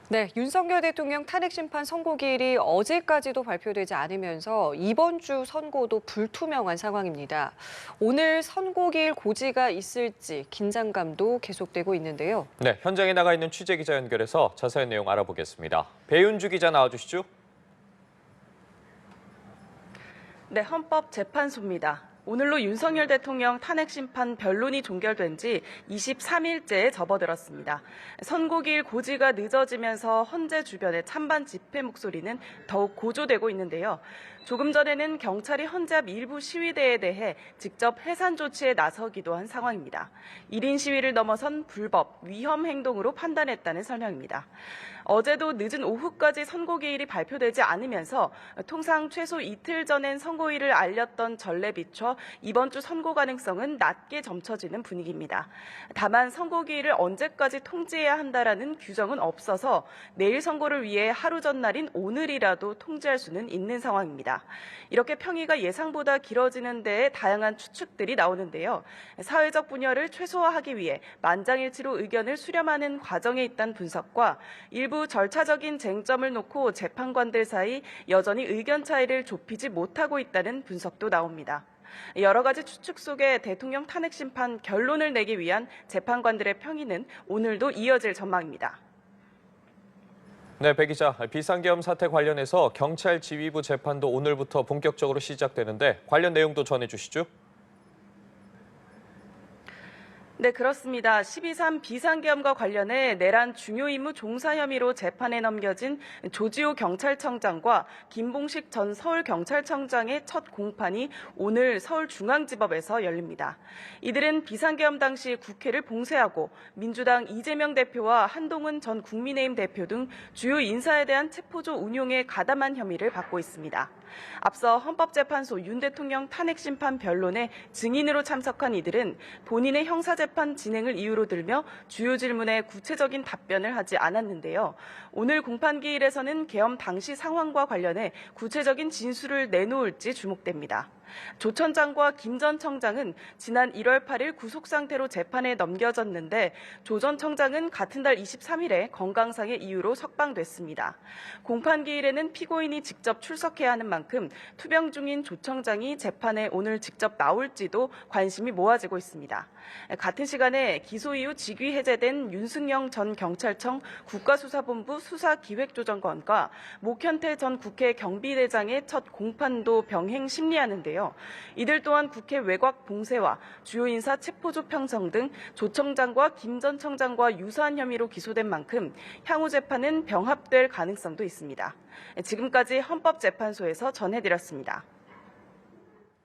네, 윤석열 대통령 탄핵 심판 선고기일이 어제까지도 발표되지 않으면서 이번 주 선고도 불투명한 상황입니다. 오늘 선고기일 고지가 있을지 긴장감도 계속되고 있는데요. 네, 현장에 나가 있는 취재기자 연결해서 자세한 내용 알아보겠습니다. 배윤주 기자 나와주시죠. 네, 헌법재판소입니다. 오늘로 윤석열 대통령 탄핵 심판 변론이 종결된 지 23일째에 접어들었습니다. 선고기일 고지가 늦어지면서 헌재 주변의 찬반 집회 목소리는 더욱 고조되고 있는데요. 조금 전에는 경찰이 헌재 앞 일부 시위대에 대해 직접 해산 조치에 나서기도 한 상황입니다. 1인 시위를 넘어선 불법, 위험 행동으로 판단했다는 설명입니다. 어제도 늦은 오후까지 선고기일이 발표되지 않으면서 통상 최소 이틀 전엔 선고일을 알렸던 전례 비춰 이번 주 선고 가능성은 낮게 점쳐지는 분위기입니다. 다만 선고기일을 언제까지 통지해야 한다라는 규정은 없어서 내일 선고를 위해 하루 전날인 오늘이라도 통지할 수는 있는 상황입니다. 이렇게 평의가 예상보다 길어지는 데에 다양한 추측들이 나오는데요. 사회적 분열을 최소화하기 위해 만장일치로 의견을 수렴하는 과정에 있다는 분석과 일부 절차적인 쟁점을 놓고 재판관들 사이 여전히 의견 차이를 좁히지 못하고 있다는 분석도 나옵니다. 여러 가지 추측 속에 대통령 탄핵 심판 결론을 내기 위한 재판관들의 평의는 오늘도 이어질 전망입니다. 네, 배 기자, 비상계엄 사태 관련해서 경찰 지휘부 재판도 오늘부터 본격적으로 시작되는데 관련 내용도 전해주시죠. 네, 그렇습니다. 12.3 비상계엄과 관련해 내란 중요 임무 종사 혐의로 재판에 넘겨진 조지호 경찰청장과 김봉식 전 서울경찰청장의 첫 공판이 오늘 서울중앙지법에서 열립니다. 이들은 비상계엄 당시 국회를 봉쇄하고 민주당 이재명 대표와 한동훈 전 국민의힘 대표 등 주요 인사에 대한 체포조 운용에 가담한 혐의를 받고 있습니다. 앞서 헌법재판소 윤 대통령 탄핵 심판 변론에 증인으로 참석한 이들은 본인의 형사재판 진행을 이유로 들며 주요 질문에 구체적인 답변을 하지 않았는데요. 오늘 공판기일에서는 계엄 당시 상황과 관련해 구체적인 진술을 내놓을지 주목됩니다. 조 청장과 김 전 청장은 지난 1월 8일 구속 상태로 재판에 넘겨졌는데 조 전 청장은 같은 달 23일에 건강상의 이유로 석방됐습니다. 공판기일에는 피고인이 직접 출석해야 하는 만큼 투병 중인 조 청장이 재판에 오늘 직접 나올지도 관심이 모아지고 있습니다. 같은 시간에 기소 이후 직위 해제된 윤승영 전 경찰청 국가수사본부 수사기획조정관과 목현태 전 국회 경비대장의 첫 공판도 병행 심리하는데요. 이들 또한 국회 외곽 봉쇄와 주요 인사 체포조 편성 등 조 청장과 김 전 청장과 유사한 혐의로 기소된 만큼 향후 재판은 병합될 가능성도 있습니다. 지금까지 헌법재판소에서 전해드렸습니다.